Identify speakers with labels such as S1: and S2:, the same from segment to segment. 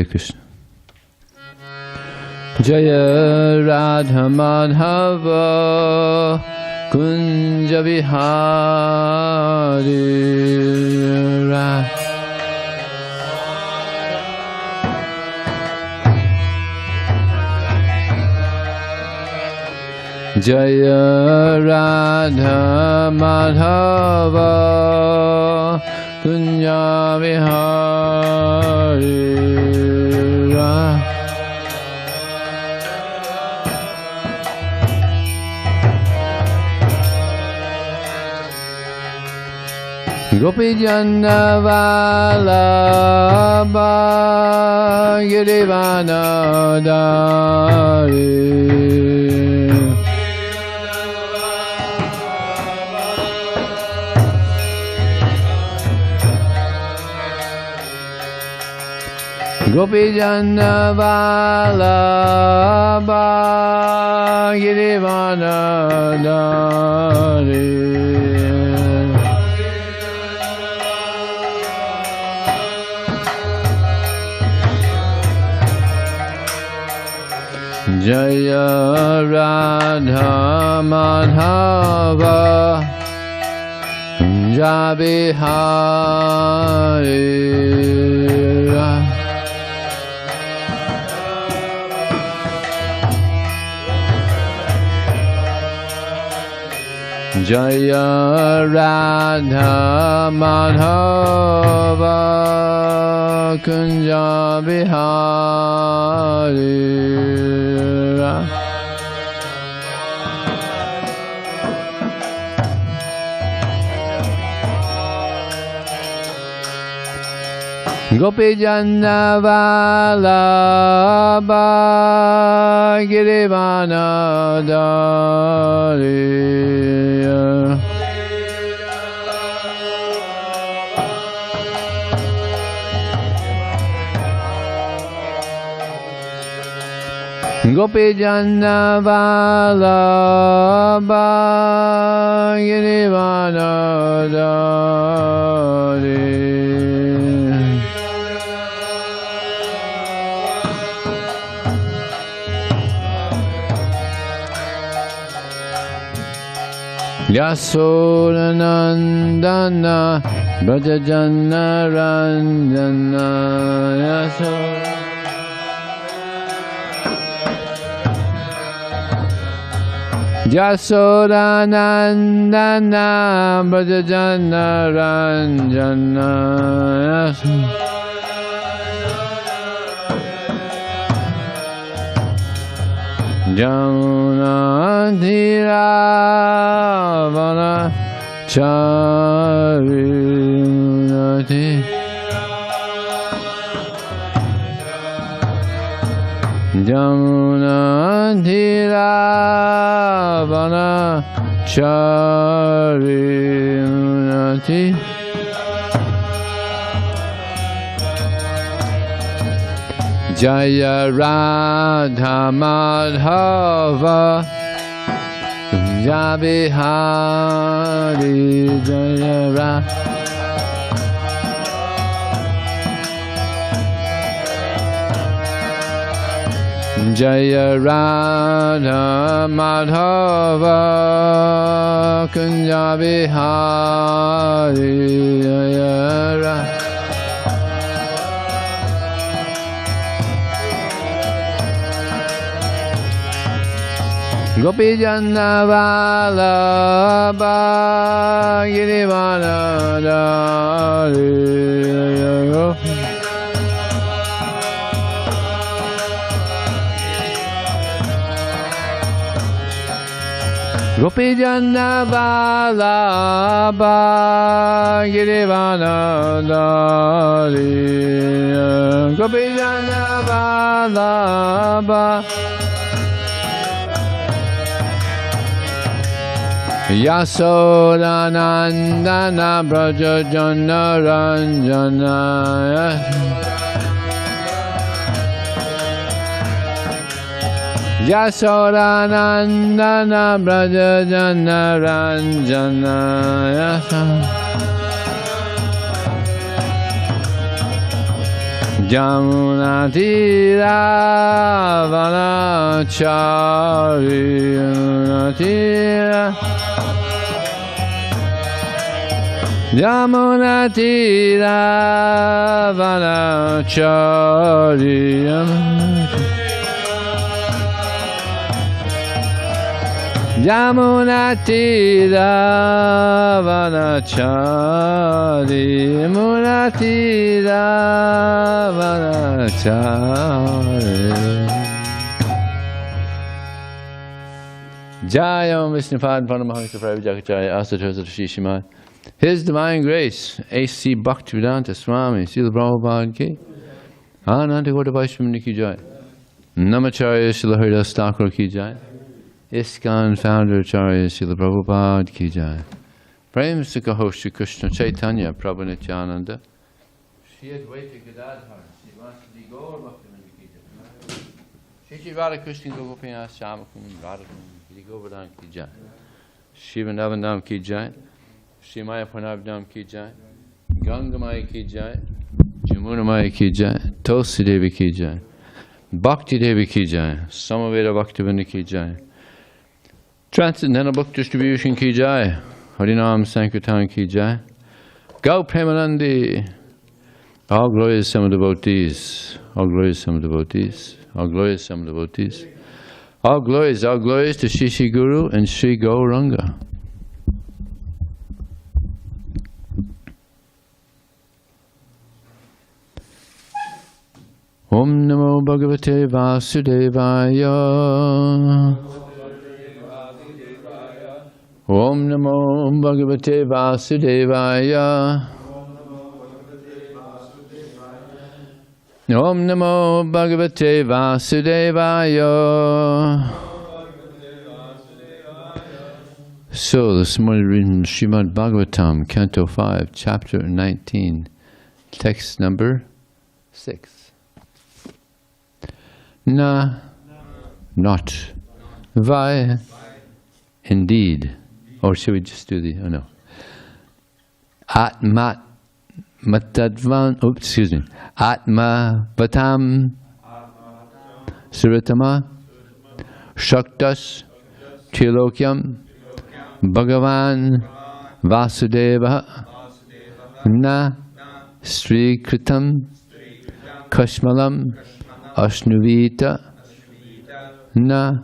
S1: Krishna. Jaya Radha Madhava Kunja Vihari Jaya Radha Madhava Kunja Vihari Gopi Jana Vallabha Girivana Dari Gopi Jana Vallabha Girivana Dari Jaya Radha Madhava Kunja Vihari Jaya Radha Madhava Kunja Vihari Gopi Jana Vallabha Girivana Dari Gopi Jana Vallabha Girivana Dari Yasodanandana Brajajana Ranjana Yasodanandana Brajajana Ranjana Jamuna Dhiravana Charinati Jamuna Dhiravana Charinati Jaya Radha Madhava Kunja Vihari Jaya Radha Jaya Radha Madhava Kunja Vihari Jaya Radha Gopi Jana Vallabha Girivana Dari Gopi Jana Vallabha Girivana Dari Gopi Jana Vallabha Yasodanandana Brajajana Ranjana Yasodanandana Brajajana Ranjana Jamunatira vanachari Jamunatira vanachari Jamunatira vanachari Jamunatira vanachari Jayam Vishnupad Pranamahangsa Prabhujakacharya Asatasa Shishimat His Divine Grace HG Bhaktivedanta Swami Srila Prabhupada Ki Ananta Gota Vaishnavi Ki Jai Namacharya Srila Haridas Thakur Ki Jai ISKCON founder Acharya Srila Prabhupada Ki Jai. Prem Sukha Shri Krishna Chaitanya Prabhu Nityananda. Shri Advaita Gadadhar. Shri Vasudhi Gaur Bhaktivinoda Ki Jai. Shri Radha Krishna Gopinath Shamakun Radhakun Shri Govardhan Ki Jai. Shri Vrindavan Ki Jai. Shri Maya Pranavdam Ki Jai. Gangamaya Ki Jai. Jamunamaya Ki Jai. Tulsi Devi Ki Jai. Bhakti Devi Ki Jai. Samaveda Bhaktivinoda Ki Jai. Transcendental book distribution Ki Jai, Harinam Sankirtan Ki Jai, Gau Premanandi, all glorious some devotees, all glorious some devotees, all glorious some devotees, all glories to Shri Shri Guru and Shri Gauranga. Om Namo Bhagavate Vasudevaya. Om Namo Bhagavate Vasudevaya. Om Namo Bhagavate Vasudevaya. So this morning reading Srimad Bhagavatam, Canto 5, Chapter 19, text number 6. Na, not, vai, indeed. Or should we just do the, oh no. Atmat, matadvan, oops, excuse me. Atma, vatam, suritama, shaktas, trilokyam, bhagavan, vasudeva, na, sri kritam, kashmalam, ashnuvita, na,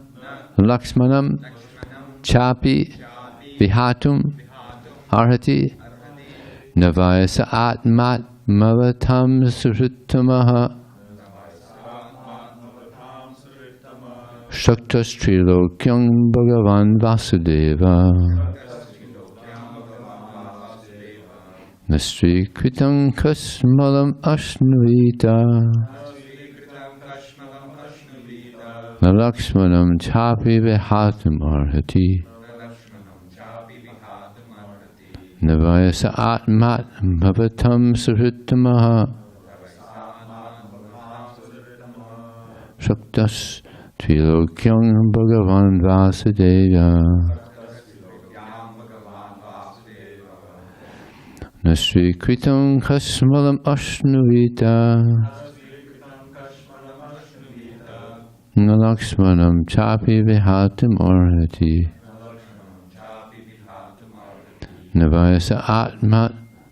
S1: lakshmanam, chapi, Vihatum arhati navayasa atmat mavatam suritamaha shaktas trilokyam bhagavan vasudeva nastri kritam kasmalam ashnuvita nalakshmanam chapi vihatum arhati Navayasa atmat bhavatam suhritamaha Shaktas trilokyam bhagavan vasudeva Nasri kritam kasmalam ashnuvita Nalakshmanam chapi vihatam arhati Navayasa atmat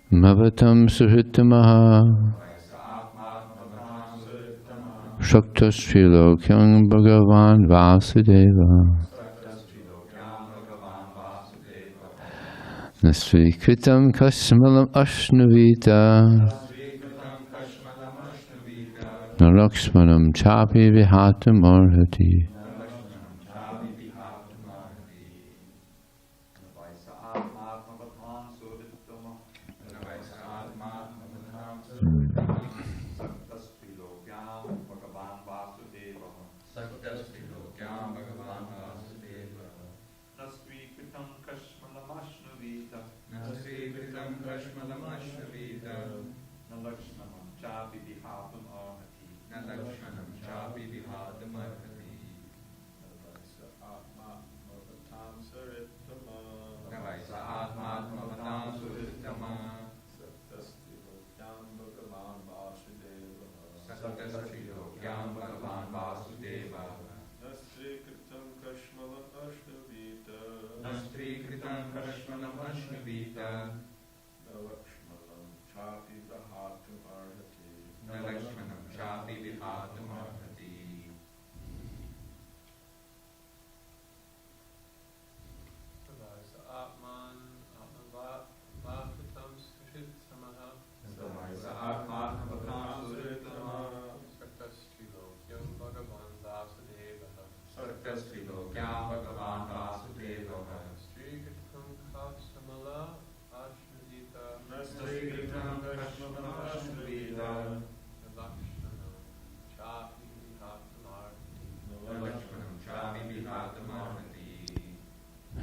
S1: mavatam suhritamaha Shaktas trilokyam bhagavan vasudeva Nasri kritam kasmalam ashnuvita Nalakshmanam chapi vihatam arhati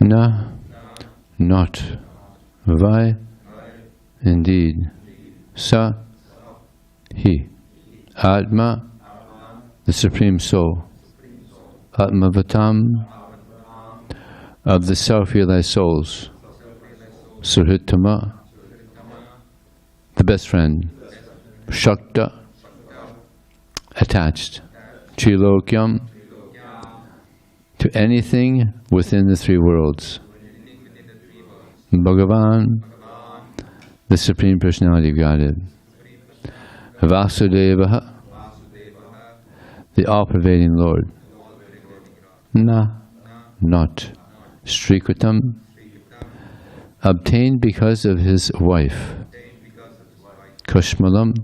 S1: Na, not. Vai, indeed. Sa, he. Atma, the Supreme Soul. Atmavatam, of the self-realized souls. Suhritama, the best friend. Shakta, attached. Trilokyam, to anything within the three worlds. Bhagavan, the Supreme Personality of Godhead. Vasudevaha, the all-pervading Lord. Na, not. Srikritam, obtained because of his wife. Kushmalam,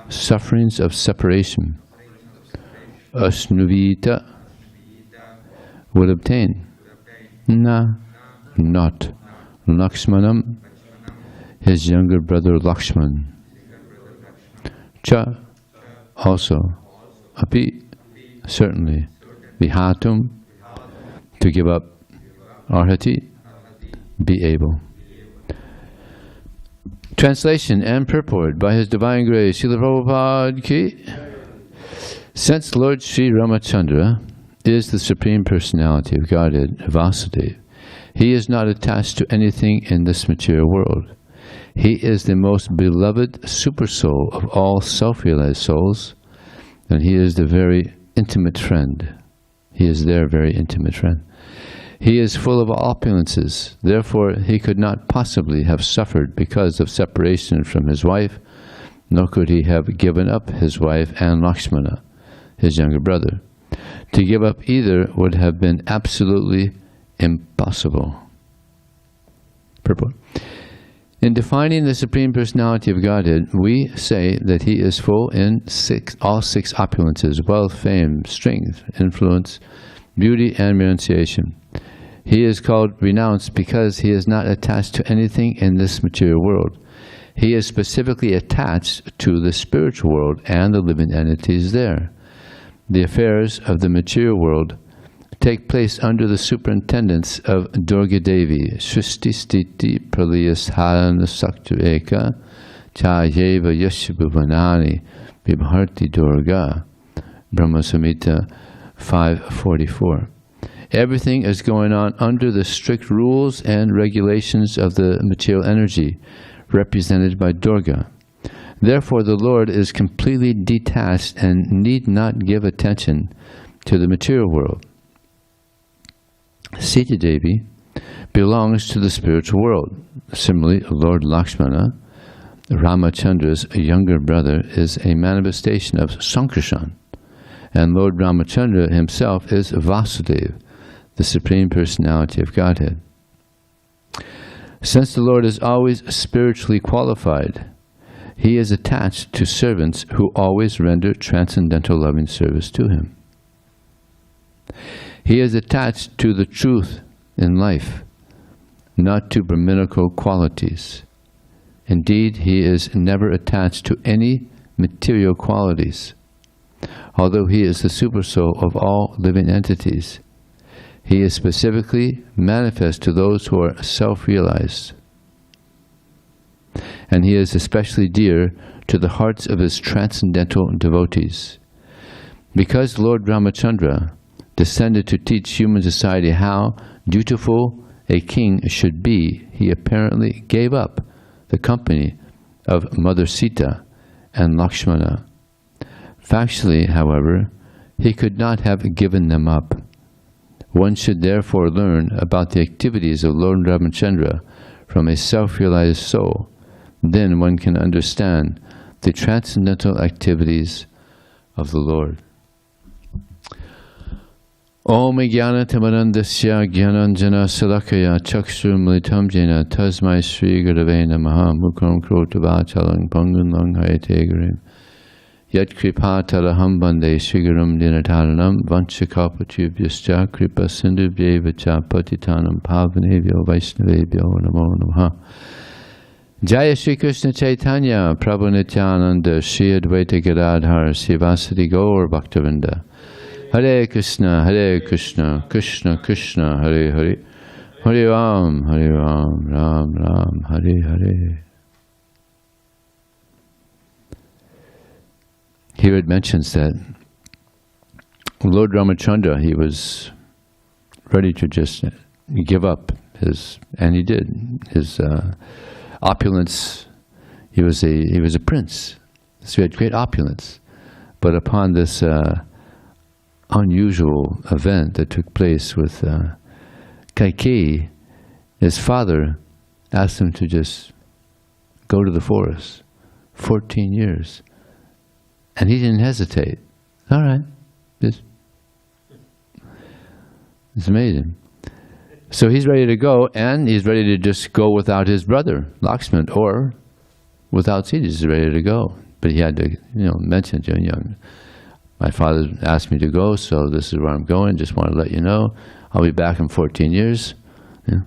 S1: sufferings of separation. Asnuvita, would obtain. Na, not. Lakshmanam, his younger brother Lakshman. Cha, also. Api, certainly. Vihatum, to give up. Arhati, be able. Translation and purport by His Divine Grace, Srila Prabhupada ki. Since Lord Sri Ramachandra is the Supreme Personality of Godhead, Vasudeva, he is not attached to anything in this material world. He is the most beloved super soul of all self-realized souls, and he is the very intimate friend. He is their very intimate friend. He is full of opulences, therefore he could not possibly have suffered because of separation from his wife, nor could he have given up his wife and Lakshmana, his younger brother. To give up either would have been absolutely impossible. Purport. In defining the Supreme Personality of Godhead, we say that he is full in all six opulences: wealth, fame, strength, influence, beauty, and renunciation. He is called renounced because he is not attached to anything in this material world. He is specifically attached to the spiritual world and the living entities there. The affairs of the material world take place under the superintendence of Durga Devi, Srishti Stiti Praliyasthana Saktu Eka Chayeva Yashabhuvanani Vibharti Durga, Brahma Samhita 544. Everything is going on under the strict rules and regulations of the material energy, represented by Durga. Therefore, the Lord is completely detached and need not give attention to the material world. Sita Devi belongs to the spiritual world. Similarly, Lord Lakshmana, Ramachandra's younger brother, is a manifestation of Sankarshan, and Lord Ramachandra himself is Vasudeva, the Supreme Personality of Godhead. Since the Lord is always spiritually qualified, he is attached to servants who always render transcendental loving service to him. He is attached to the truth in life, not to Brahminical qualities. Indeed, he is never attached to any material qualities. Although he is the supersoul of all living entities, he is specifically manifest to those who are self-realized. And he is especially dear to the hearts of his transcendental devotees. Because Lord Ramachandra descended to teach human society how dutiful a king should be, he apparently gave up the company of Mother Sita and Lakshmana. Factually, however, he could not have given them up. One should therefore learn about the activities of Lord Ramachandra from a self-realized soul, then one can understand the transcendental activities of the Lord. Om Jnana Tamarandasya Jnananjana Salakaya Chakshur Militam Jena Tasmai Sri Gurave Namaha Mukram Krotavachalang Pangun Lang Hayategarim Yat Kripa Talaham Bande Srigaram Dinataranam Vanchakapatubhyascha Kripa Sindhubhyevacha Patitanam Pavanebhyo Vaishnavebhyo Namo Namaha. Jaya Shri Krishna Chaitanya Prabhu Nityananda Shri Advaita Gadadhar Sivasati Gaur Bhaktavinda. Hare Krishna, Krishna Krishna, Hare Hare, Hare Ram, Ram Ram, Hare Hare. Here it mentions that Lord Ramachandra, he was ready to just give up his, and he did, his opulence. He was a prince, so he had great opulence. But upon this unusual event that took place with Kaikeyi, his father asked him to just go to the forest 14 years. And he didn't hesitate. All right. It's amazing. So he's ready to go, and he's ready to just go without his brother, Lakshman, or without Sita. He's ready to go. But he had to, mention to him, my father asked me to go, so this is where I'm going. Just want to let you know. I'll be back in 14 years. Yeah.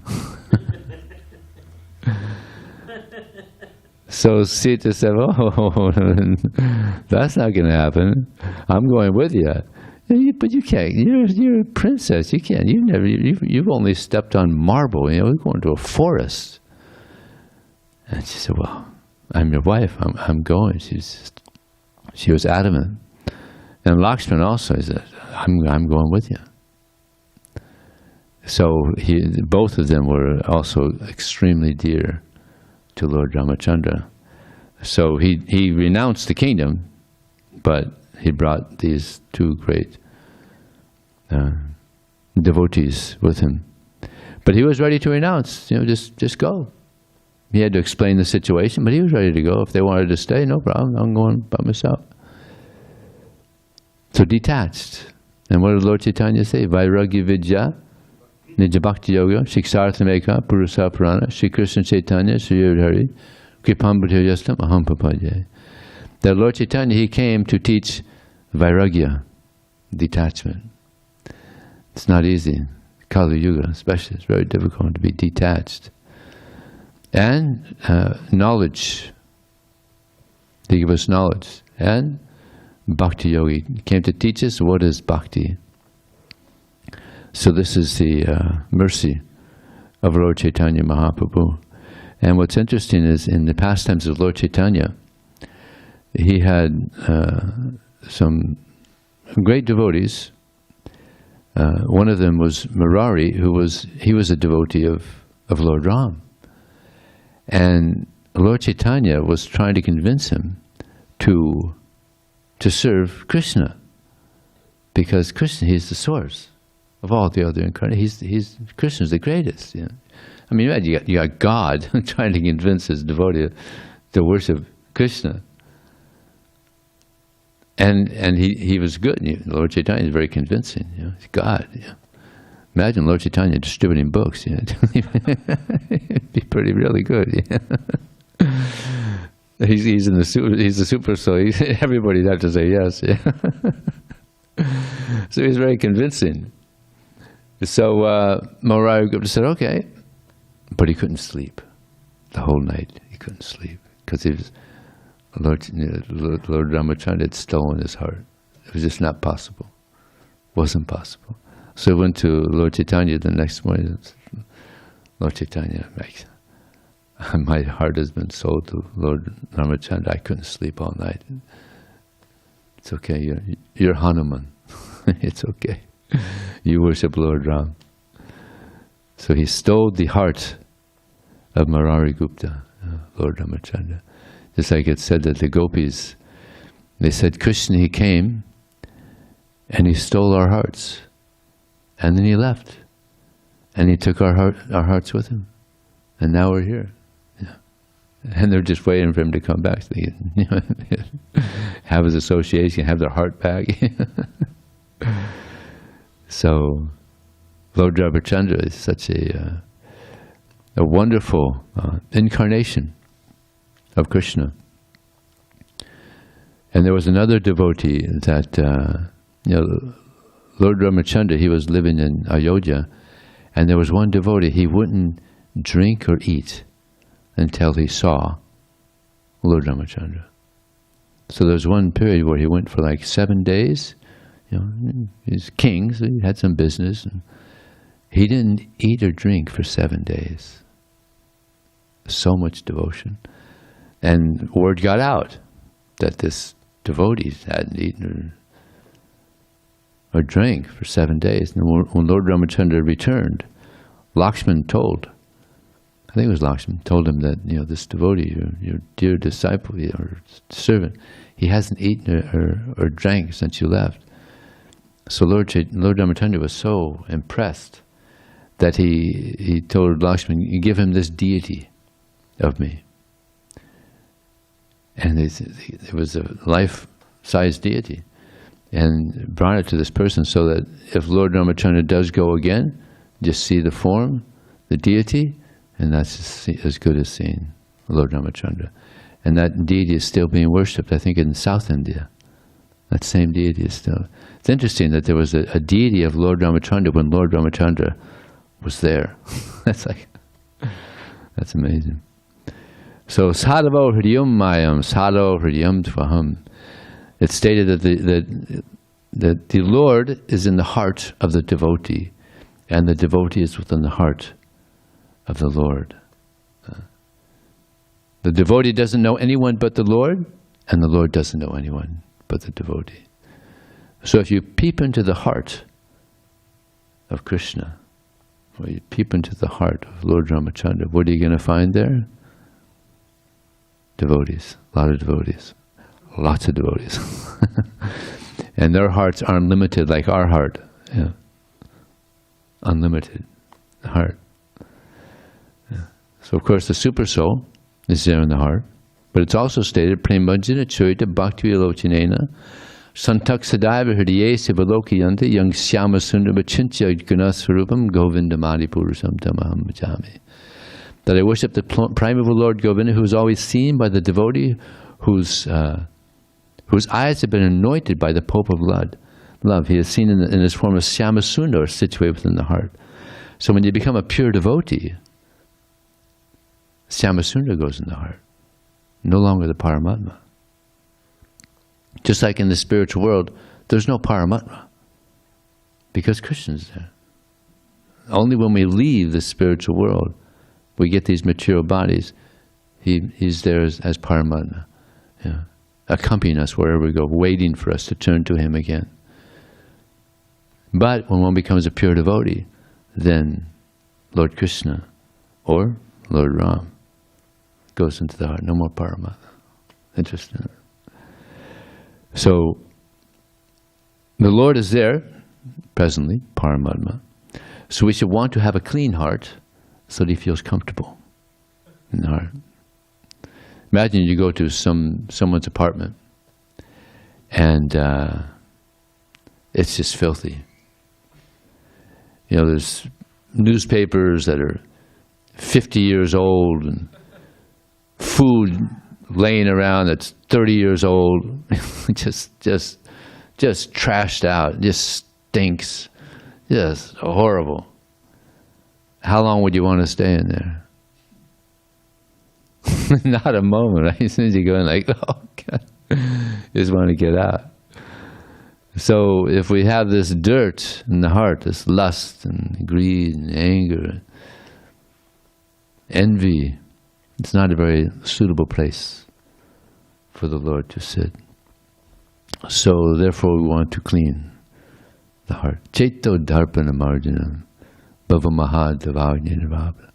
S1: So Sita said, "Oh, that's not going to happen. I'm going with you." But you can't. You're a princess. You can't. You've only stepped on marble. We're going to a forest. And she said, "Well, I'm your wife. I'm going." She was adamant. And Lakshman also said, "I'm going with you." So both of them were also extremely dear to Lord Ramachandra. So he renounced the kingdom, but he brought these two great devotees with him. But he was ready to renounce, just go. He had to explain the situation, but he was ready to go. If they wanted to stay, no problem, I'm going by myself. So detached. And what did Lord Chaitanya say? Vairagya Vidya, Nija Bhakti Yoga, Shiksarthameka, Purusa Purana, Shri Krishna Chaitanya, Sri Hari, Kripambhati Yastam, Aham Papadya. That Lord Chaitanya, he came to teach Vairagya, detachment. It's not easy. Kali Yuga especially, it's very difficult to be detached. And knowledge. They give us knowledge. And Bhakti Yogi came to teach us what is Bhakti. So this is the mercy of Lord Chaitanya Mahaprabhu. And what's interesting is in the pastimes of Lord Chaitanya, he had some great devotees. One of them was Murari, he was a devotee of Lord Ram. And Lord Chaitanya was trying to convince him to serve Krishna, because Krishna, he's the source of all the other incarnations. Krishna's the greatest. I mean, you got God trying to convince his devotee to worship Krishna, and he was good. Lord Chaitanya is very convincing. He's God. Imagine Lord Chaitanya distributing books. It'd be really good. He's the super soul. Everybody'd have to say yes. So he's very convincing. So Maharaj said, "Okay," but he couldn't sleep the whole night. He couldn't sleep because Lord Ramachandra had stolen his heart. It was just not possible. It wasn't possible. So he went to Lord Chaitanya the next morning and said, "Lord Chaitanya, my heart has been sold to Lord Ramachandra. I couldn't sleep all night." "It's okay, you're Hanuman." "It's okay. You worship Lord Ram." So he stole the heart of Murari Gupta, Lord Ramachandra. Just like it said that the gopis, they said, Krishna, he came and he stole our hearts. And then he left. And he took our hearts with him. And now we're here. Yeah. And they're just waiting for him to come back so they can, you know, have his association, have their heart back. So, Lord Ramachandra is such a wonderful incarnation of Krishna. And there was another devotee that, you know, Lord Ramachandra, he was living in Ayodhya, and there was one devotee, he wouldn't drink or eat until he saw Lord Ramachandra. So there was one period where he went for like 7 days. You know, he's king, so he had some business. And he didn't eat or drink for 7 days. So much devotion. And word got out that this devotee hadn't eaten or drank for 7 days. And when Lord Ramachandra returned, Lakshman told, I think it was Lakshman, told him that, you know, this devotee, your dear disciple or servant, he hasn't eaten or drank since you left. So Lord Ramachandra was so impressed that he told Lakshman, you give him this deity of me. And it was a life-size deity. And brought it to this person so that if Lord Ramachandra does go again, just see the form, the deity, and that's as good as seeing Lord Ramachandra. And that deity is still being worshipped, I think, in South India. That same deity is still... It's interesting that there was a deity of Lord Ramachandra when Lord Ramachandra was there. That's amazing. So, sadhavo hridayam mayam, sadhavo hridayam tvaham. It's stated that the Lord is in the heart of the devotee, and the devotee is within the heart of the Lord. The devotee doesn't know anyone but the Lord, and the Lord doesn't know anyone but the devotee. So if you peep into the heart of Krishna, or you peep into the heart of Lord Ramachandra, what are you going to find there? Devotees, a lot of devotees. Lots of devotees. And their hearts aren't limited like our heart. Yeah. Unlimited heart. Yeah. So of course the super soul is there in the heart, but it's also stated, Premajina Choita Bhakti Vilochinena Santak Sadaiva Hridaye Sivalokiyanta Yang Syama Sundara Chintya Gunaswarupam Govindamadi Purusam Tamaham Bhajami. That I worship the primeval Lord Govinda, who is always seen by the devotee, whose eyes have been anointed by the Pope of love. He is seen in his form of Syama Sundar, situated within the heart. So when you become a pure devotee, Syama Sundar goes in the heart, no longer the Paramatma. Just like in the spiritual world, there's no Paramatma, because Krishna is there. Only when we leave the spiritual world, we get these material bodies, he's there as Paramatma. Yeah. Accompanying us wherever we go, waiting for us to turn to him again. But when one becomes a pure devotee, then Lord Krishna or Lord Ram goes into the heart. No more Paramatma. Interesting. So the Lord is there presently, Paramatma. So we should want to have a clean heart so that he feels comfortable in the heart. Imagine you go to someone's apartment and it's just filthy. You know, there's newspapers that are 50 years old and food laying around that's 30 years old, just trashed out, just stinks, just horrible. How long would you want to stay in there? Not a moment, right? As soon as you go in, like, oh God, you just want to get out. So if we have this dirt in the heart, this lust and greed and anger, envy, it's not a very suitable place for the Lord to sit. So therefore we want to clean the heart. Cheto dharpana marjanam bhava mahadavajnirvabha.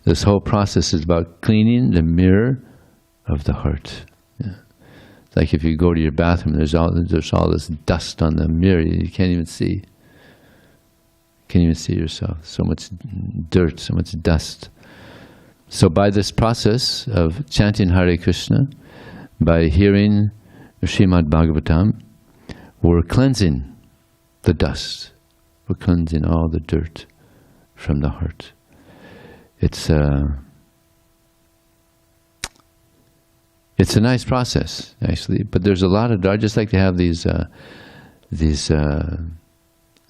S1: This whole process is about cleaning the mirror of the heart. Yeah. It's like if you go to your bathroom, there's all this dust on the mirror, you can't even see. Can't even see yourself. So much dirt, so much dust. So by this process of chanting Hare Krishna, by hearing Srimad Bhagavatam, we're cleansing the dust. We're cleansing all the dirt from the heart. It's a nice process, actually, but there's a lot of. I just like to have these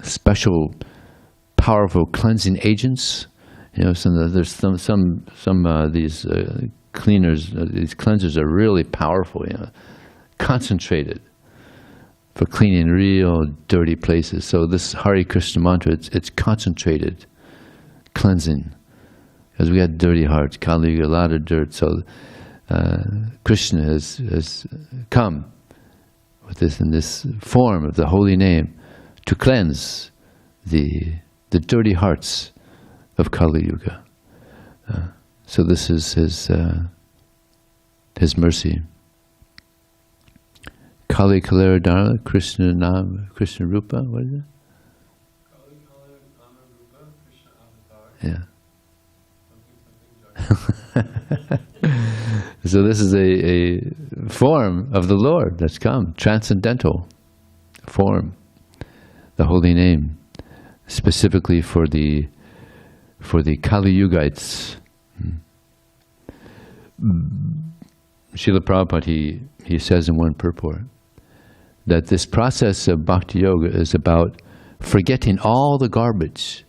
S1: special, powerful cleansing agents. You know, there's some these cleaners. These cleansers are really powerful. You know, concentrated for cleaning real dirty places. So this Hare Krishna mantra, it's concentrated cleansing, because we had dirty hearts. Kali Yuga, a lot of dirt. So Krishna has come with this in this form of the holy name to cleanse the dirty hearts of Kali Yuga. So this is his mercy. Kali Kalera Dharma, Krishna Nam, Krishna Rupa, what is it?
S2: Kali Kalera Nama Rupa, Krishna Avatar.
S1: Yeah. So this is a form of the Lord that's come, transcendental form, the holy name, specifically for the Kali Yugites. Srila Prabhupada, he says in one purport that this process of Bhakti Yoga is about forgetting all the garbage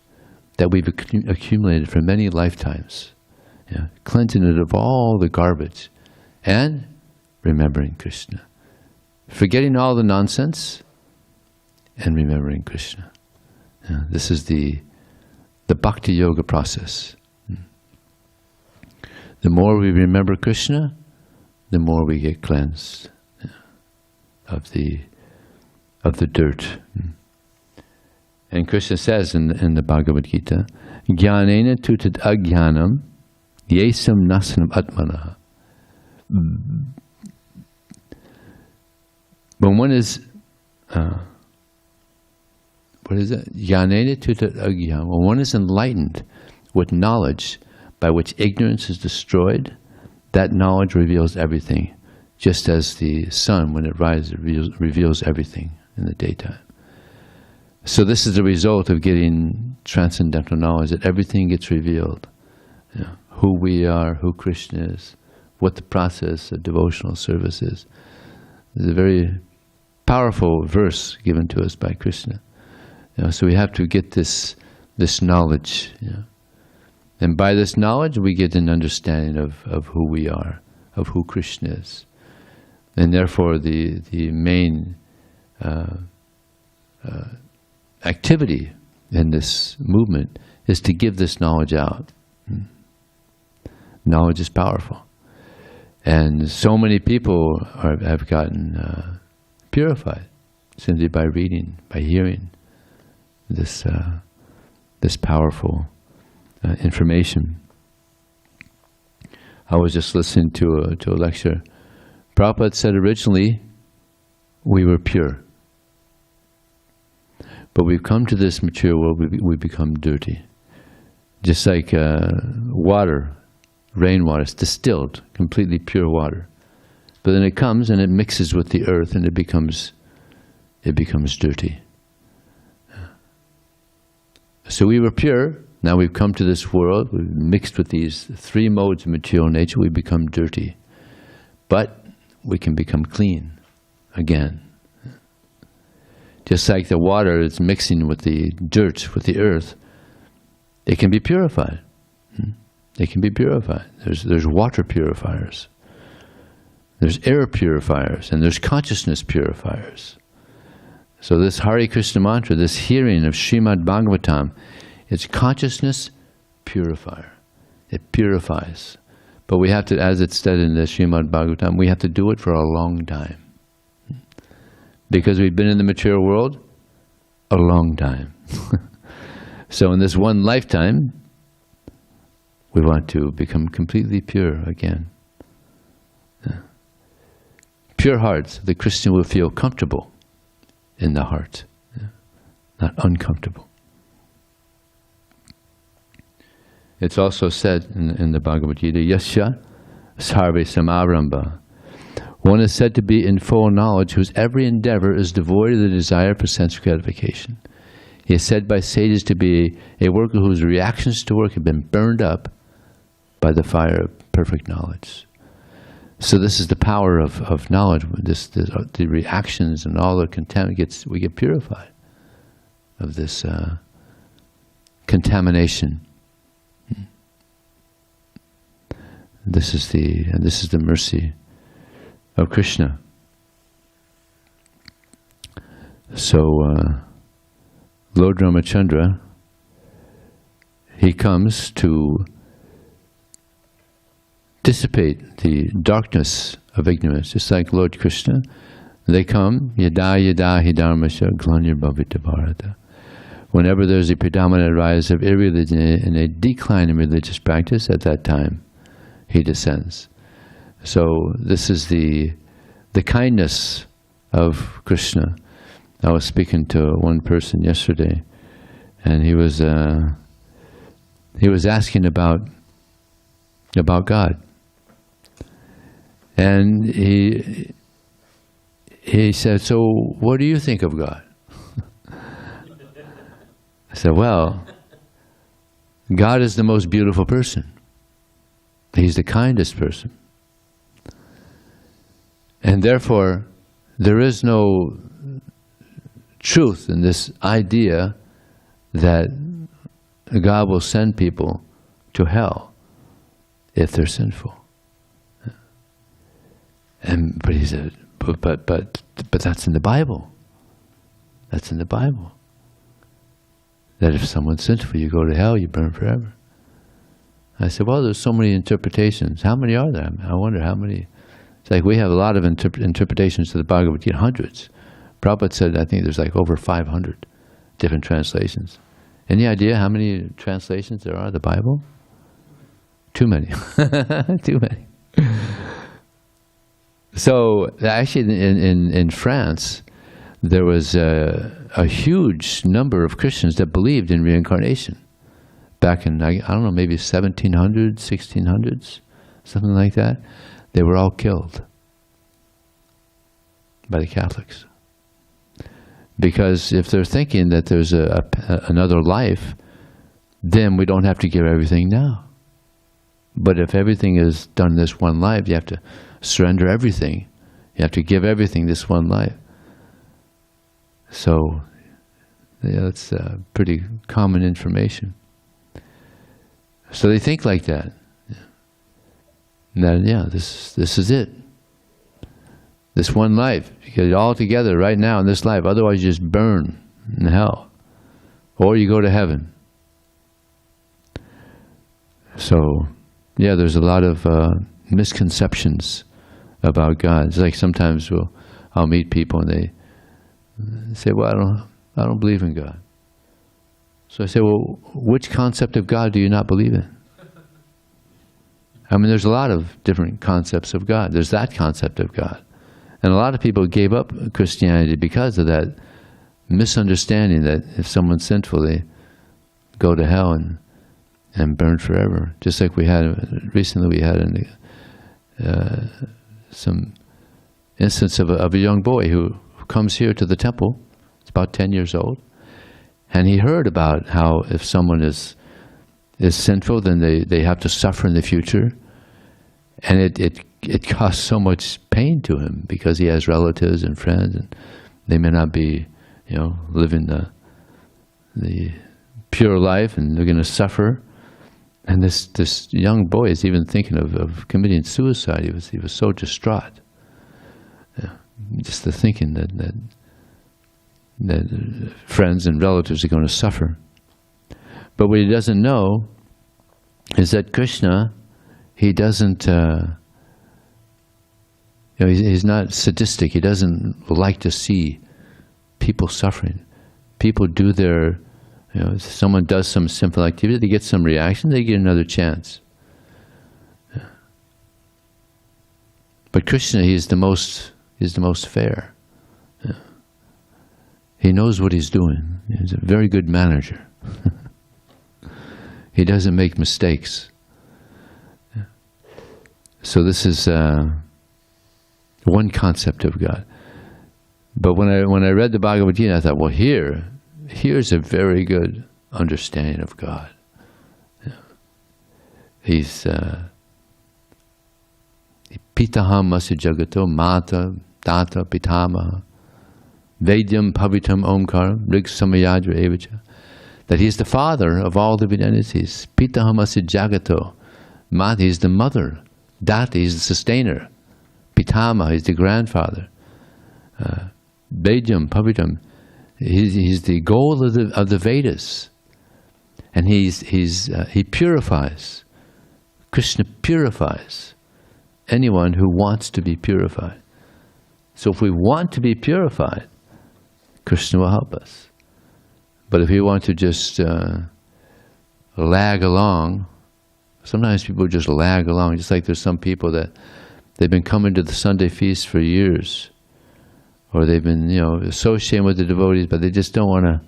S1: that we've accumulated for many lifetimes. Yeah, cleansing it of all the garbage and remembering Krishna. Forgetting all the nonsense and remembering Krishna. Yeah, this is the Bhakti Yoga process. The more we remember Krishna, the more we get cleansed of the dirt. And Krishna says in the Bhagavad Gita, Jnanena tutad ajnanam yesam nasanam atmanaha. When one is, what is it? Jnanena tutad ajnanam. When one is enlightened with knowledge by which ignorance is destroyed, that knowledge reveals everything, just as the sun, when it rises, reveals everything in the daytime. So this is the result of getting transcendental knowledge, that everything gets revealed. You know, who we are, who Krishna is, what the process of devotional service is. There's a very powerful verse given to us by Krishna. You know, so we have to get this knowledge. You know. And by this knowledge, we get an understanding of who we are, of who Krishna is. And therefore, the main activity in this movement is to give this knowledge out. Knowledge is powerful. And so many people have gotten purified simply by reading, by hearing this powerful information. I was just listening to a lecture. Prabhupada said originally we were pure. But we've come to this mature world, we become dirty. Just like water, rainwater, is distilled, completely pure water. But then it comes and it mixes with the earth and it becomes dirty. So we were pure. Now we've come to this world, we've mixed with these three modes of material nature, we become dirty. But we can become clean again. Just like the water is mixing with the dirt, with the earth, it can be purified. It can be purified. There's water purifiers. There's air purifiers, and there's consciousness purifiers. So this Hare Krishna mantra, this hearing of Srimad Bhagavatam, it's consciousness purifier. It purifies. But we have to, as it's said in the Srimad Bhagavatam, we have to do it for a long time. Because we've been in the material world a long time. So in this one lifetime, we want to become completely pure again. Pure hearts, the Christian will feel comfortable in the heart, not uncomfortable. It's also said in the Bhagavad Gita, Yasya sarve samarambha. One is said to be in full knowledge whose every endeavor is devoid of the desire for sense gratification. He is said by sages to be a worker whose reactions to work have been burned up by the fire of perfect knowledge. So this is the power of knowledge. The reactions and all the contaminant we get purified of this contamination. This is the mercy of Krishna. So Lord Ramachandra, he comes to dissipate the darkness of ignorance, just like Lord Krishna. They come, yada yada hi dharmasya glanyar bhavita bharata. Whenever there's a predominant rise of irreligion and a decline in religious practice, at that time he descends. So this is the kindness of Krishna. I was speaking to one person yesterday, and he was asking about God, and he said, "So what do you think of God?" I said, "Well, God is the most beautiful person. He's the kindest person. And therefore, there is no truth in this idea that God will send people to hell if they're sinful." But he said, but that's in the Bible. That's in the Bible. That if someone's sinful, you go to hell, you burn forever. I said, well, there's so many interpretations. How many are there? I wonder how many. It's like we have a lot of interpretations to the Bhagavad Gita, hundreds. Prabhupada said, I think there's like over 500 different translations. Any idea how many translations there are of the Bible? Too many. Too many. So actually in France, there was a huge number of Christians that believed in reincarnation. Back in, I don't know, maybe 1700s, 1600s, something like that. They were all killed by the Catholics. Because if they're thinking that there's another life, then we don't have to give everything now. But if everything is done this one life, you have to surrender everything. You have to give everything this one life. So, yeah, that's pretty common information. So they think like that. That, yeah, this is it. This one life. You get it all together right now in this life. Otherwise you just burn in hell. Or you go to heaven. So, yeah, there's a lot of misconceptions about God. It's like sometimes I'll meet people and they say, well, I don't believe in God. So I say, well, which concept of God do you not believe in? I mean, there's a lot of different concepts of God. There's that concept of God. And a lot of people gave up Christianity because of that misunderstanding that if someone's sinful, they go to hell and burn forever. Just like we had recently, some instance of a young boy who comes here to the temple. It's about 10 years old. And he heard about how if someone is sinful, then they have to suffer in the future. And it caused so much pain to him because he has relatives and friends, and they may not be, living the pure life, and they're going to suffer. And this young boy is even thinking of committing suicide. He was so distraught. Just the thinking that friends and relatives are going to suffer. But what he doesn't know is that Krishna, he doesn't, he's not sadistic. He doesn't like to see people suffering. People do their, if someone does some sinful activity, they get some reaction, they get another chance. But Krishna, he's the most fair. He knows what he's doing. He's a very good manager. He doesn't make mistakes. So this is one concept of God. But when I read the Bhagavad Gita, I thought, well, here's a very good understanding of God. He's Pitaham Masya Jagato Mata Tata Pitamaha Vedyam Pavitam Omkaram Rig Samayadra Evacha. That he's the father of all living entities. Pitaham Masya Jagato. Mata, he's the mother. Data, he's the sustainer. Pitamaha, he's the grandfather. Vedyam Pavitam, he's the goal of the Vedas. And he purifies. Krishna purifies anyone who wants to be purified. So if we want to be purified, Krishna will help us. But if we want to just lag along, sometimes people just lag along, just like there's some people that they've been coming to the Sunday feast for years, or they've been, associating with the devotees, but they just don't want to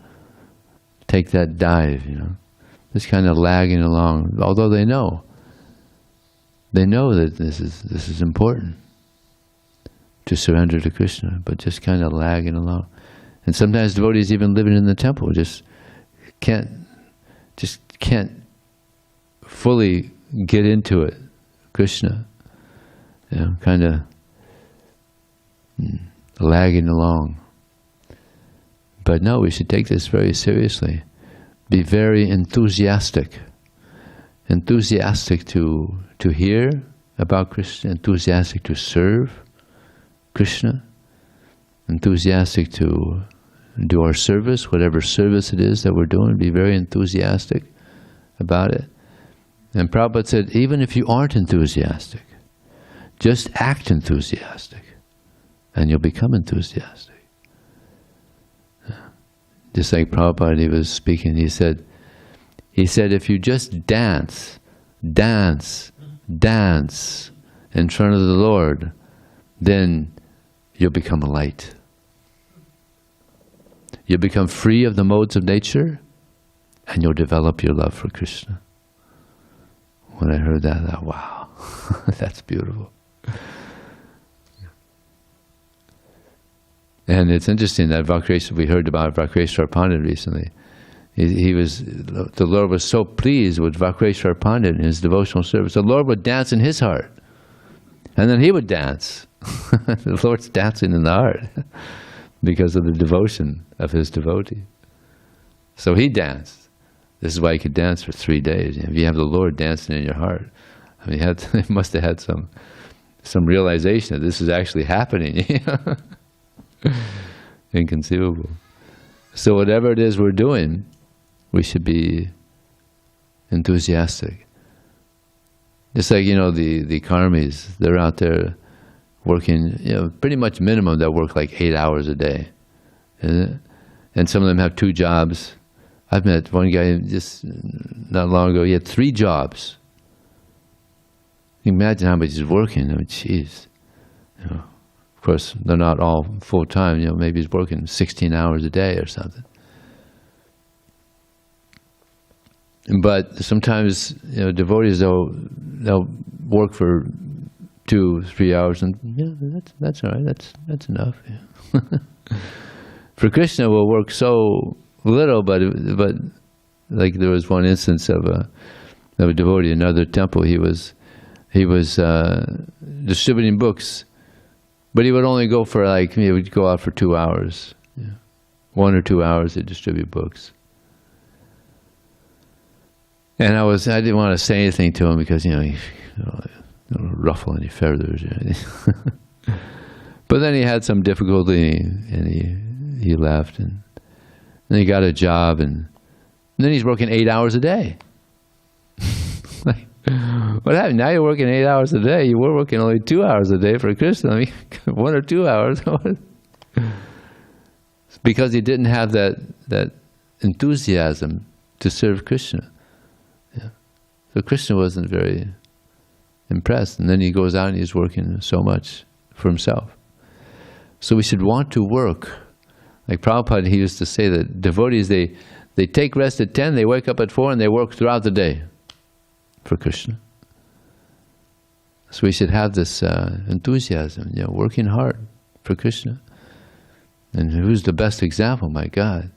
S1: take that dive, just kind of lagging along, although they know that this is important to surrender to Krishna, but just kind of lagging along. And sometimes devotees even living in the temple just can't fully get into it, Krishna, kind of lagging along. But no, we should take this very seriously. Be very enthusiastic to hear about Krishna, enthusiastic to serve Krishna, enthusiastic to do our service, whatever service it is that we're doing, be very enthusiastic about it. And Prabhupada said, even if you aren't enthusiastic, just act enthusiastic, and you'll become enthusiastic. Just like Prabhupada, he was speaking, he said, if you just dance in front of the Lord, then you'll become a light. You'll become free of the modes of nature, and you'll develop your love for Krishna. When I heard that, I thought, wow, that's beautiful. And it's interesting that we heard about Vakreshwar Pandit recently. The Lord was so pleased with Vakreshwar Pandit in his devotional service. The Lord would dance in his heart, and then he would dance. The Lord's dancing in the heart because of the devotion of his devotee. So he danced. This is why he could dance for 3 days. If you have the Lord dancing in your heart, I mean, he must have had some realization that this is actually happening. Inconceivable. So whatever it is we're doing, we should be enthusiastic. Just like, the karmis, they're out there working, pretty much minimum, they'll work like 8 hours a day. And some of them have 2 jobs. I've met one guy just not long ago, he had 3 jobs. You can imagine how much he's working. Oh, jeez. Of course, they're not all full-time. Maybe he's working 16 hours a day or something. But sometimes, devotees, they'll work for 2-3 hours, and that's all right. That's enough. Yeah. For Krishna, we'll work so little, but like there was one instance of a devotee in another temple. He was distributing books, but he would only go for he would go out for 2 hours. 1 or 2 hours to distribute books. And I didn't want to say anything to him because, he don't ruffle any feathers or anything. But then he had some difficulty and he left, and then he got a job, and then he's working 8 hours a day. What happened? Now you're working 8 hours a day. You were working only 2 hours a day for Krishna. I mean, 1 or 2 hours. Because he didn't have that enthusiasm to serve Krishna. Yeah. So Krishna wasn't very impressed. And then he goes out and he's working so much for himself. So we should want to work. Like Prabhupada, he used to say that devotees, they They take rest at 10, they wake up at 4, and they work throughout the day for Krishna. So we should have this enthusiasm, working hard for Krishna. And who's the best example? My God,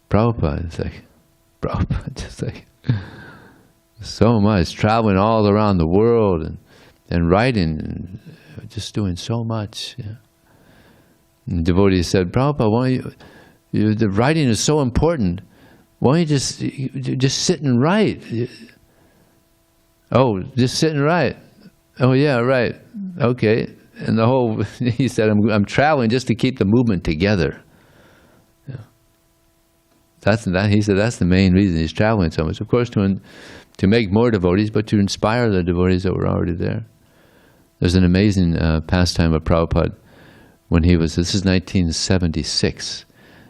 S1: Prabhupada. It's like Prabhupada, just like so much, traveling all around the world and writing, and just doing so much. And the devotee said, Prabhupada, why don't you, the writing is so important. Why don't you just sit and write? Oh, just sit and write. Oh yeah, right. Okay. And the whole, he said, I'm traveling just to keep the movement together. He said that's the main reason he's traveling so much. Of course, to make more devotees, but to inspire the devotees that were already there. There's an amazing pastime of Prabhupada when he was, this is 1976,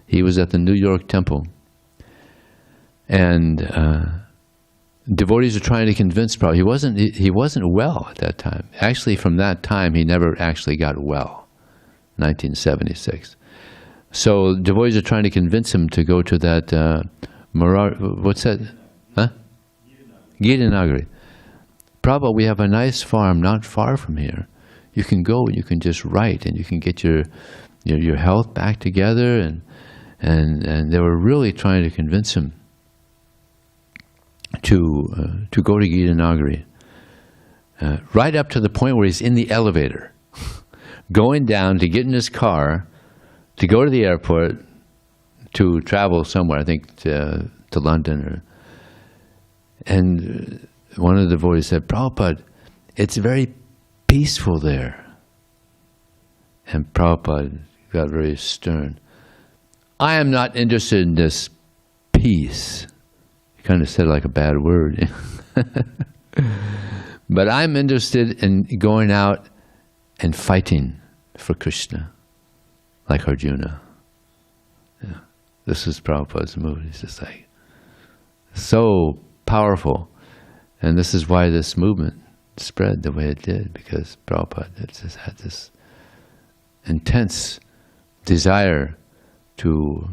S1: he was at the New York Temple. And devotees are trying to convince Prabhupada. He wasn't well at that time. Actually, from that time, he never actually got well, 1976. So devotees are trying to convince him to go to that, what's that? Huh? Gitanagari. Prabhupada, we have a nice farm not far from here. You can go and you can just write and you can get your health back together. And they were really trying to convince him to go to Gitanagari. Right up to the point where he's in the elevator, going down to get in his car, to go to the airport, to travel somewhere, I think to London. And one of the devotees said, Prabhupada, it's very peaceful there. And Prabhupada got very stern. I am not interested in this peace. He kind of said like a bad word. But I'm interested in going out and fighting for Krishna, like Arjuna. Yeah. This is Prabhupada's mood. He's just like, so powerful. And this is why this movement spread the way it did, because Prabhupada just had this intense desire to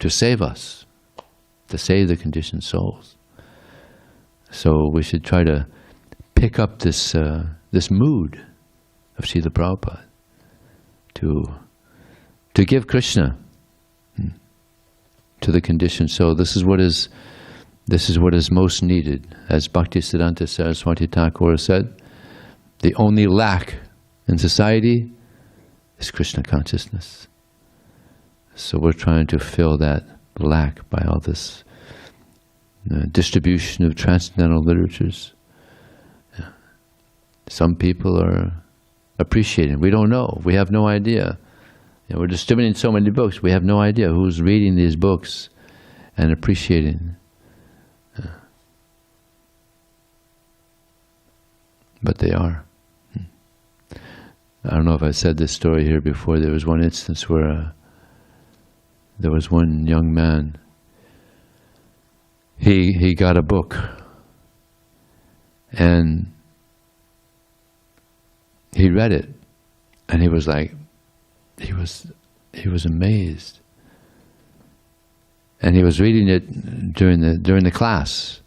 S1: save us, to save the conditioned souls. So we should try to pick up this mood of Srila Prabhupada to give Krishna to the conditioned soul. This is what is most needed. As Bhaktisiddhanta Saraswati Thakur said, the only lack in society is Krishna consciousness. So we're trying to fill that lack by all this distribution of transcendental literatures. Yeah. Some people are appreciating. We don't know. We have no idea. We're distributing so many books. We have no idea who's reading these books and appreciating. But they are. I don't know if I said this story here before. There was one instance where there was one young man. He got a book, and he read it, and he was like, he was amazed, and he was reading it during the class,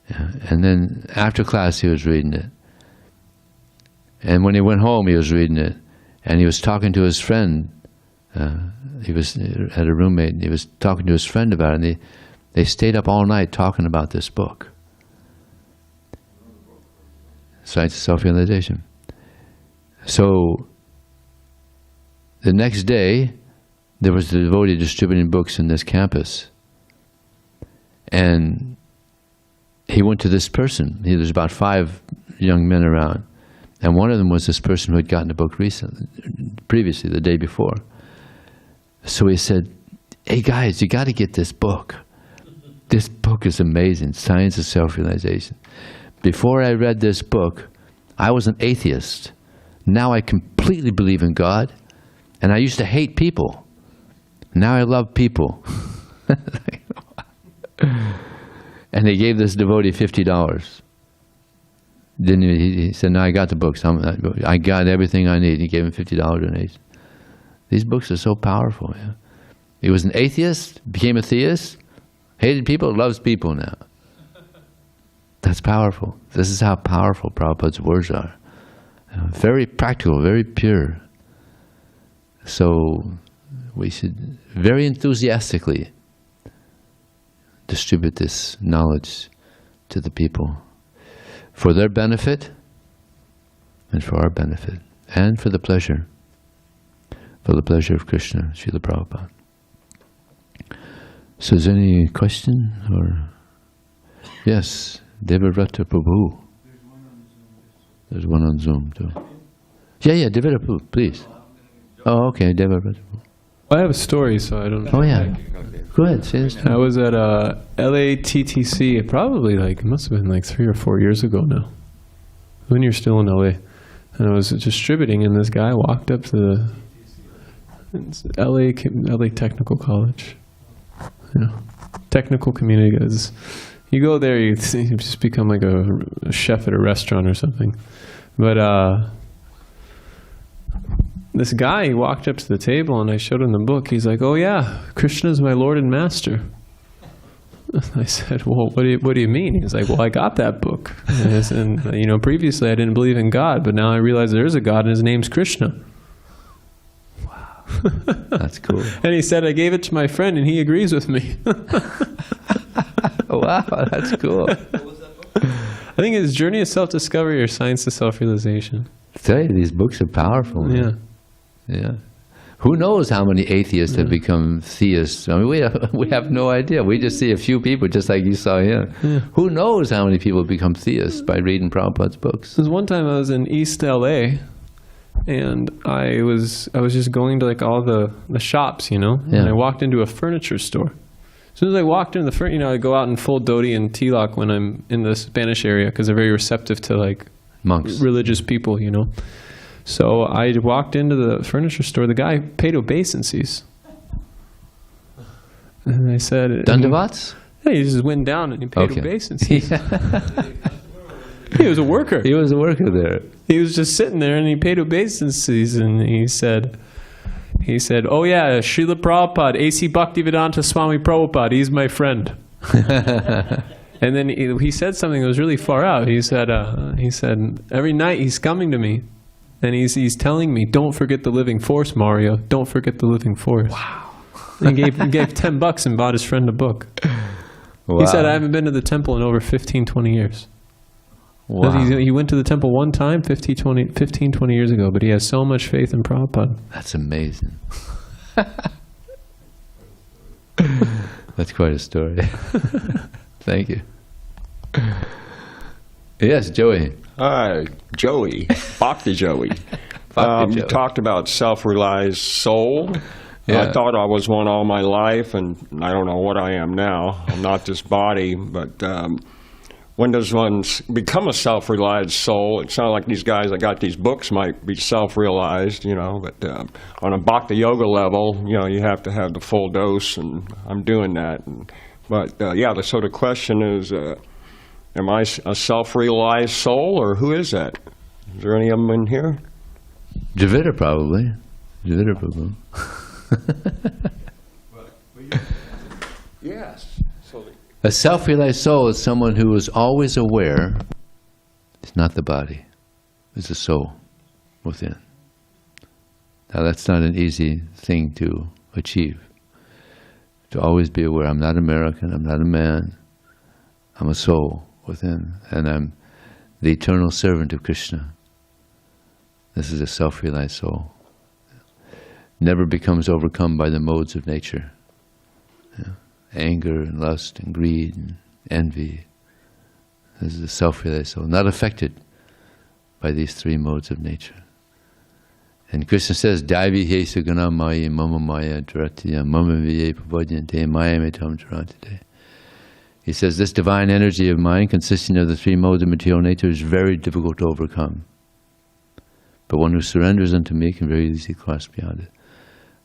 S1: and then after class he was reading it. And when he went home, he was reading it, and he was talking to his friend. He had a roommate, and he was talking to his friend about it, and they stayed up all night talking about this book, Science of Self-Realization. So the next day, there was the devotee distributing books in this campus, and he went to this person. There's about 5 young men around. And one of them was this person who had gotten the book previously, the day before. So he said, hey guys, you got to get this book. This book is amazing, Science of Self-Realization. Before I read this book, I was an atheist. Now I completely believe in God, and I used to hate people. Now I love people. And they gave this devotee $50. Then he said, no, I got the books. I got everything I need. He gave him $50 donation. These books are so powerful. Yeah? He was an atheist, became a theist, Hated people, loves people now. That's powerful. This is how powerful Prabhupada's words are. Very practical, very pure. So we should very enthusiastically distribute this knowledge to the people for their benefit and for our benefit and for the pleasure of Krishna, Srila Prabhupada. So is there any question or? Yes, Devavrata Prabhu. There's one on Zoom too. Yeah, Devavrata Prabhu, please. Oh, okay, Devavrata Prabhu.
S3: I have a story, so I don't know.
S1: Oh yeah. Go ahead, say this.
S3: I was at LATTC, probably it must have been 3 or 4 years ago now, when you're still in LA. And I was distributing, and this guy walked up to the LA Technical College. Technical community guys. You go there, you just become like a chef at a restaurant or something. But this guy, he walked up to the table, and I showed him the book. He's like, "Oh yeah, Krishna is my Lord and Master." I said, "Well, what do you mean?" He's like, "Well, I got that book, and previously I didn't believe in God, but now I realize there is a God, and His name's Krishna." Wow,
S1: that's cool.
S3: And he said, "I gave it to my friend, and he agrees with me."
S1: Wow, that's cool.
S2: What was that book?
S3: I think it's Journey of Self-Discovery or Science of Self-Realization.
S1: I tell you, these books are powerful. Man. Yeah. Who knows how many atheists have become theists? I mean, we have no idea. We just see a few people, just like you saw here. Yeah. Who knows how many people become theists by reading Prabhupada's books?
S3: There's one time I was in East LA, and I was just going to all the shops, and I walked into a furniture store. As soon as I walked into the furniture, I go out in full dhoti and tilak when I'm in the Spanish area, because they're very receptive to
S1: monks,
S3: religious people, So I walked into the furniture store. The guy paid obeisances, and I said,
S1: "Dandavats?"
S3: Yeah, he just went down and he paid obeisances.
S1: Yeah.
S3: He was a worker.
S1: He was a worker there.
S3: He was just sitting there, and he paid obeisances, and he said, "Oh yeah, Srila Prabhupada, A.C. Bhaktivedanta Swami Prabhupada, he's my friend." And then he said something that was really far out. He said, "Every night he's coming to me, and he's telling me, don't forget the living force, Mario. Don't forget the living force."
S1: Wow.
S3: And he gave $10 and bought his friend a book. Wow. He said, "I haven't been to the temple in over 15, 20 years."
S1: Wow.
S3: He went to the temple one time 15, 20 years ago, but he has so much faith in Prabhupada.
S1: That's amazing. That's quite a story. Thank you. Yes, Joey.
S4: Hi, Joey. Bhakti Joey.
S1: Bhakti
S4: You
S1: Joey.
S4: talked about self-realized soul.
S1: Yeah.
S4: I thought I was one all my life, and I don't know what I am now. I'm not this body, but when does one become a self-realized soul? It sounds like these guys that got these books might be self-realized, but on a Bhakti yoga level, you have to have the full dose, and I'm doing that. So the question is, am I a self-realized soul, or who is that? Is there any of them in here?
S1: Dravida probably. Dravida Prabhu.
S4: Yes.
S1: A self-realized soul is someone who is always aware it's not the body, it's the soul within. Now that's not an easy thing to achieve. To always be aware, I'm not American, I'm not a man, I'm a soul within, and I'm the eternal servant of Krishna. This is a self-realized soul. Never becomes overcome by the modes of nature. Anger and lust and greed and envy. This is a self-realized soul, not affected by these three modes of nature. And Krishna says, Daivi hesa gana maya mama maya dharatiya mama viye pavajante maya metam dharantite. He says, this divine energy of mine, consisting of the three modes of material nature, is very difficult to overcome. But one who surrenders unto me can very easily cross beyond it.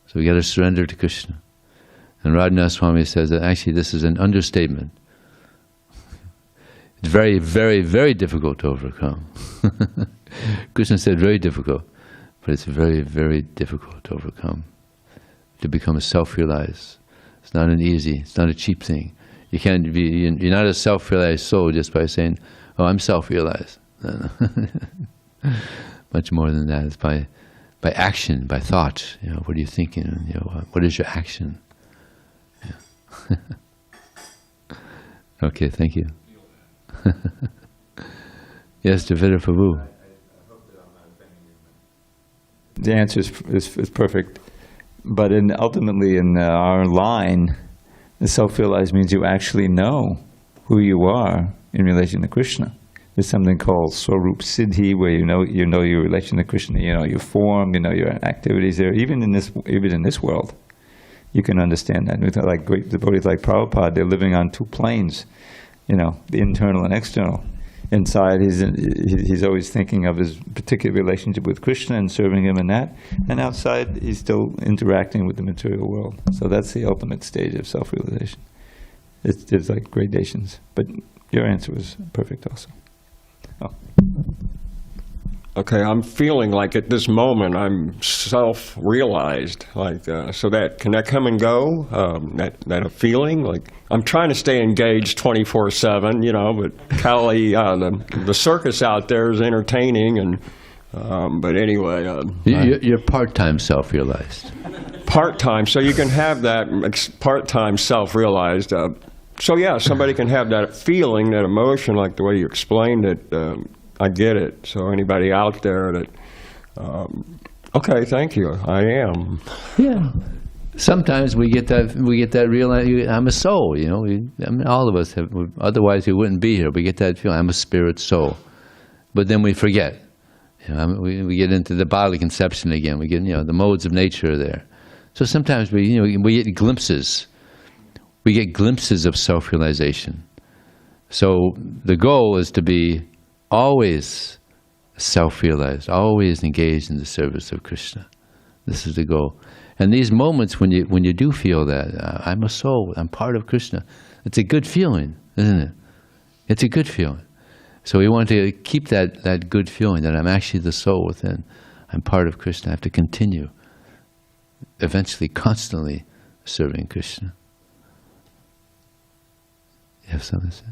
S1: So we got to surrender to Krishna. And Radhanath Swami says that actually this is an understatement. It's very, very, very difficult to overcome. Krishna said very difficult, but it's very, very difficult to overcome. To become a self-realized. It's not an easy, it's not a cheap thing. You can't be. You're not a self-realized soul just by saying, "Oh, I'm self-realized." Much more than that. It's by action, by thought. What are you thinking? What is your action? Yeah. Okay, thank you. Yes, Devita Prabhu.
S5: The answer is perfect, but ultimately in our line, the self-realized means you actually know who you are in relation to Krishna. There's something called Swarup Siddhi, where you know your relation to Krishna, you know your form, you know your activities there. Even in this world, you can understand that. Like great devotees like Prabhupada, they're living on two planes, the internal and external. Inside, he's always thinking of his particular relationship with Krishna and serving him in that. And outside, he's still interacting with the material world. So that's the ultimate stage of self-realization. There's like gradations. But your answer was perfect also. Oh.
S4: Okay, I'm feeling like at this moment I'm self-realized. Like, so can that come and go? That a feeling? Like, I'm trying to stay engaged 24/7, but Kali, the circus out there is entertaining, and but anyway.
S1: You're part-time self-realized.
S4: Part-time, so you can have that part-time self-realized. So yeah, somebody can have that feeling, that emotion, like the way you explained it. I get it. So anybody out there that, okay, thank you. I am.
S1: Yeah. Sometimes we get that realization. I'm a soul. All of us have. Otherwise, we wouldn't be here. We get that feeling. I'm a spirit soul. But then we forget. We get into the bodily conception again. We get the modes of nature are there. So sometimes we get glimpses. We get glimpses of self-realization. So the goal is to be always self-realized, always engaged in the service of Krishna. This is the goal. And these moments when you do feel that, I'm a soul, I'm part of Krishna, it's a good feeling, isn't it? It's a good feeling. So we want to keep that good feeling that I'm actually the soul within. I'm part of Krishna. I have to continue, eventually, constantly serving Krishna. You have something to say?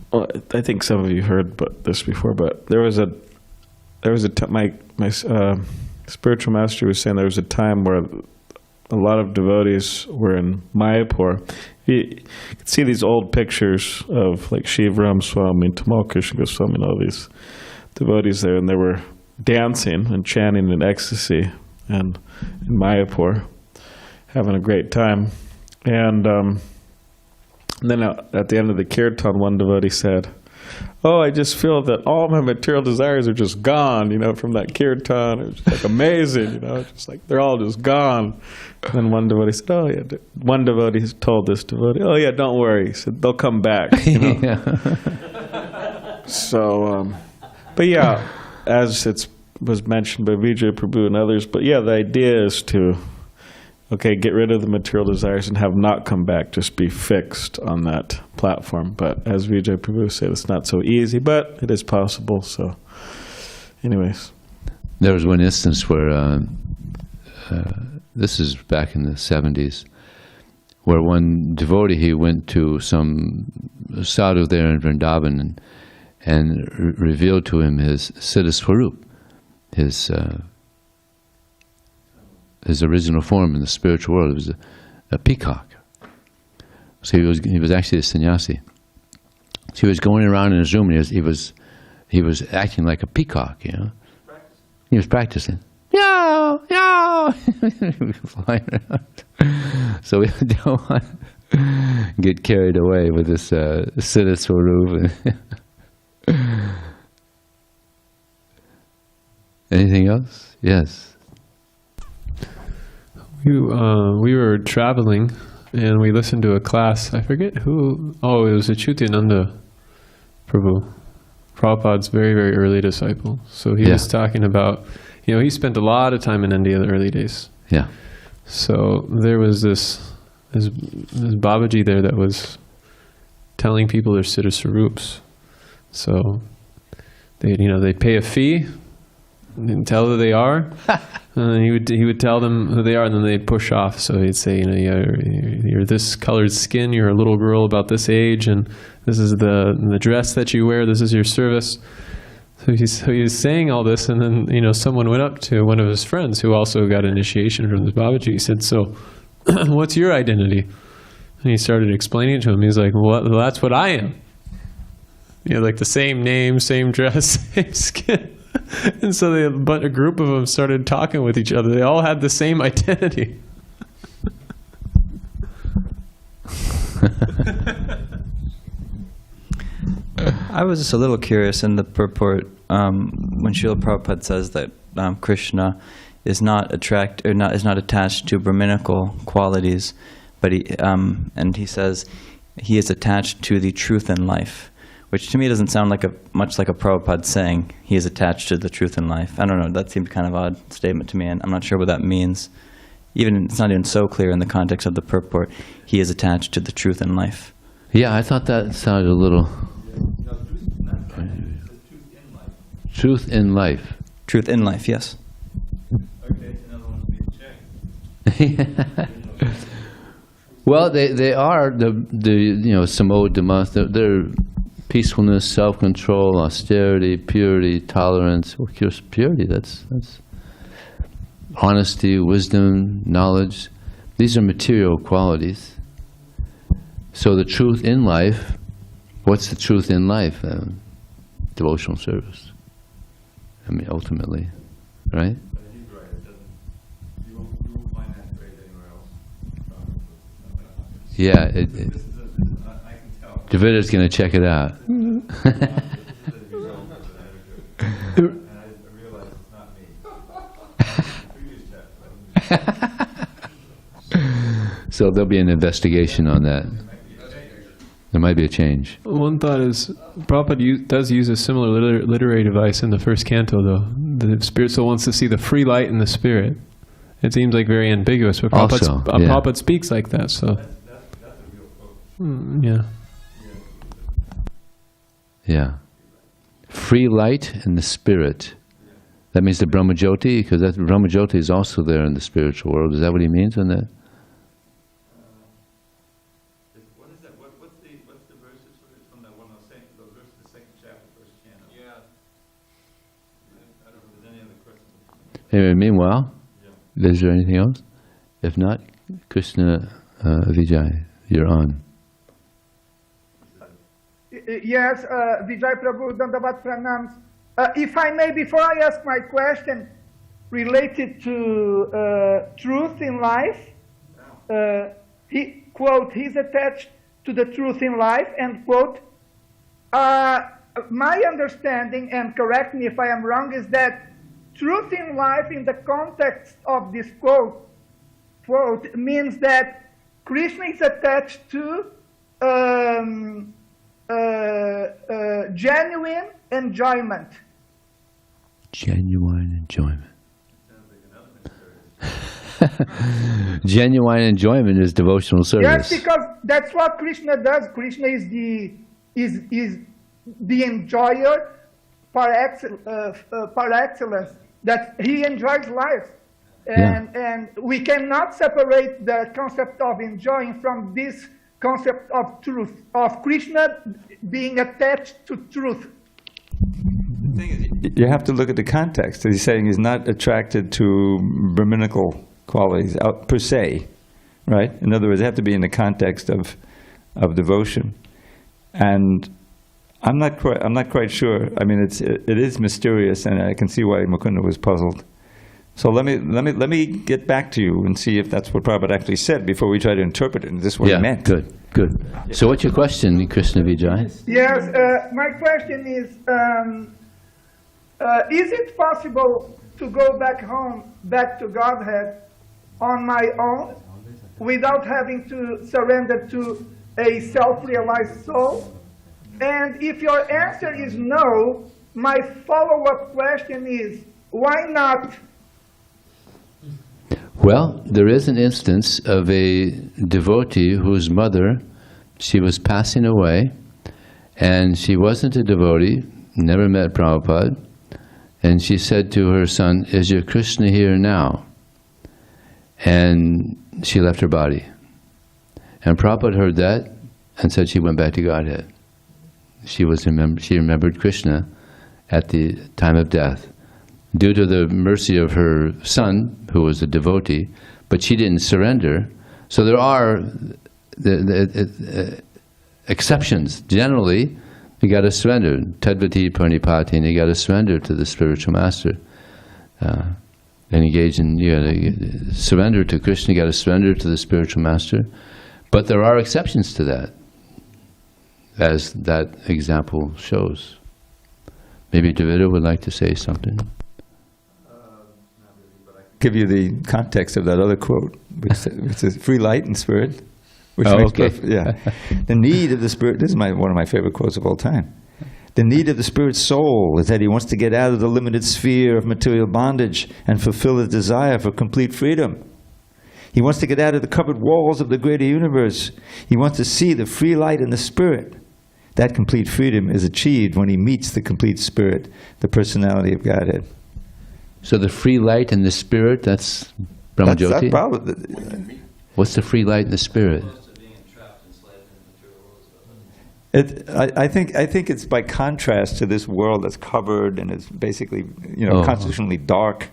S6: Well, I think some of you heard this before, but there was a my spiritual master was saying there was a time where a lot of devotees were in Mayapur. You could see these old pictures of like Shiv Ram Swami, Tamal Krishna Goswami, and all these devotees there, and they were dancing and chanting in ecstasy and in Mayapur, having a great time. And then at the end of the kirtan, one devotee said, "Oh, I just feel that all my material desires are just gone, from that kirtan. It was like amazing, just like they're all just gone." And then one devotee said, "Oh yeah." One devotee told this devotee, "Oh yeah, don't worry." He said, "They'll come back." So, but yeah, as it was mentioned by Vijay Prabhu and others, but yeah, the idea is to get rid of the material desires and have not come back, just be fixed on that platform. But as Vijay Prabhu said, it's not so easy, but it is possible. So anyways.
S1: There was one instance where, this is back in the 70s, where one devotee, he went to some sadhu there in Vrindavan and revealed to him his Siddha Swarup, his original form in the spiritual world. It was a peacock. So he was actually a sannyasi. So he was going around in his room, and he was acting like a peacock, He was practicing. Yow, yow. Flying around. So we don't want to get carried away with this Siddha Swarup. Anything else? Yes.
S3: We were traveling, and we listened to a class. I forget who. Oh, it was Achyutananda Prabhu, Prabhupada's very, very early disciple. So he was talking about, he spent a lot of time in India in the early days.
S1: Yeah.
S3: So there was this Babaji there that was telling people their Siddha Swarups. So they pay a fee, tell who they are. And he would tell them who they are, and then they'd push off. So he'd say, you're this colored skin, you're a little girl about this age, and this is the dress that you wear, this is your service. So he was saying all this, and then someone went up to one of his friends who also got initiation from this Babaji. He said, "So, what's your identity?" And he started explaining it to him. He's like, "Well, that's what I am. Like the same name, same dress, same skin." And so a group of them started talking with each other. They all had the same identity.
S7: I was just a little curious in the purport when Srila Prabhupada says that Krishna is not attached to Brahminical qualities, but he says he is attached to the truth in life, which to me doesn't sound much like a Prabhupada saying he is attached to the truth in life. I don't know, that seemed kind of an odd statement to me, and I'm not sure what that means. It's not even so clear in the context of the purport. He is attached to the truth in life.
S1: Yeah, I thought that sounded a little... Truth in life.
S7: Truth in life, yes.
S2: Okay, another one's being checked.
S1: Well, they are some old demands. They're peacefulness, self-control, austerity, purity, tolerance. Well, purity, that's honesty, wisdom, knowledge. These are material qualities. So the truth in life, what's the truth in life? Devotional service. I mean, ultimately, right?
S2: But he's right. You won't find that phrase anywhere else.
S1: Yeah,
S2: I can tell.
S1: Davida's going to check it out.
S2: And I realize it's not me. Previous chapter.
S1: So there'll be an investigation on that. There might be a change.
S3: One thought is, Prabhupada does use a similar literary device in the first canto, though. The spirit soul wants to see the free light in the spirit. It seems like very ambiguous, but Prabhupada speaks like that. So,
S2: That's a real quote.
S3: Yeah.
S1: Yeah. Free light in the spirit. That means the Brahmajyoti, because that Brahmajyoti is also there in the spiritual world. Is that what he means on that?
S2: What is that? What's the verses from that one I was saying? Those verses, the second chapter, first channel. Yeah. I don't know if there's any other questions.
S1: Anyway, meanwhile, is there anything else? If not, Krishna Vijay, you're on.
S8: Yes, Vijay Prabhu, Dandavat Pranams. If I may, before I ask my question related to truth in life, he's attached to the truth in life, end quote. My understanding, and correct me if I am wrong, is that truth in life in the context of this quote means that Krishna is attached to genuine enjoyment.
S1: Genuine enjoyment. Genuine enjoyment is devotional service.
S8: Yes, because that's what Krishna does. Krishna is the enjoyer par excellence. That he enjoys life, and we cannot separate the concept of enjoying from this concept of truth, of Krishna being attached to truth.
S5: The thing is, you have to look at the context. He's saying he's not attracted to Brahminical qualities per se, right? In other words, they have to be in the context of devotion. And I'm not quite sure. I mean, it is mysterious, and I can see why Mukunda was puzzled. So let me get back to you and see if that's what Prabhupada actually said before we try to interpret it. Is this what he meant?
S1: Good. So what's your question, Krishna Vijay?
S8: Yes, my question is it possible to go back to Godhead on my own without having to surrender to a self-realized soul? And if your answer is no, my follow-up question is, why not?
S1: Well, there is an instance of a devotee whose mother, she was passing away, and she wasn't a devotee, never met Prabhupada, And she said to her son, "Is your Krishna here now?" And she left her body. And Prabhupada heard that and said she went back to Godhead. She remembered Krishna at the time of death, due to the mercy of her son, who was a devotee, but she didn't surrender. So there are exceptions. Generally, you got to surrender. Tadvati pranipati, and you got to surrender to the spiritual master. And engage in, you got to surrender to Krishna, you got to surrender to the spiritual master. But there are exceptions to that, as that example shows. Maybe Davida would like to say something.
S5: Give you the context of that other quote, which is free light and spirit. Which
S1: Oh,
S5: makes
S1: okay.
S5: The need of the spirit, this is one of my favorite quotes of all time. The need of the spirit's soul is that he wants to get out of the limited sphere of material bondage and fulfill his desire for complete freedom. He wants to get out of the covered walls of the greater universe. He wants to see the free light in the spirit. That complete freedom is achieved when he meets the complete spirit, the personality of Godhead.
S1: So the free light and the spirit, that's Brahmajyoti?
S5: That's probably,
S1: What's the free light and the spirit?
S5: I think it's by contrast to this world that's covered and is basically, constitutionally dark.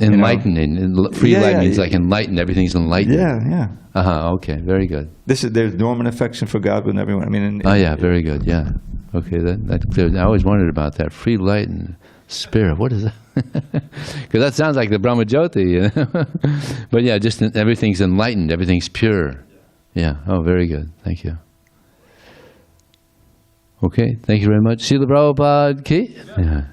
S1: Enlightening. Free light
S5: Yeah,
S1: means like enlightened. Everything's enlightened.
S5: Yeah.
S1: Okay, very good.
S5: There's dormant affection for God within everyone. I mean,
S1: Yeah, very good. Yeah. Okay, that's clear. I always wondered about that. Free light and spirit. What is that? Because that sounds like the Brahmajyoti. But yeah, just everything's enlightened. Everything's pure. Yeah. Oh, very good. Thank you. Okay, thank you very much. Srila Prabhupada ki? Yeah.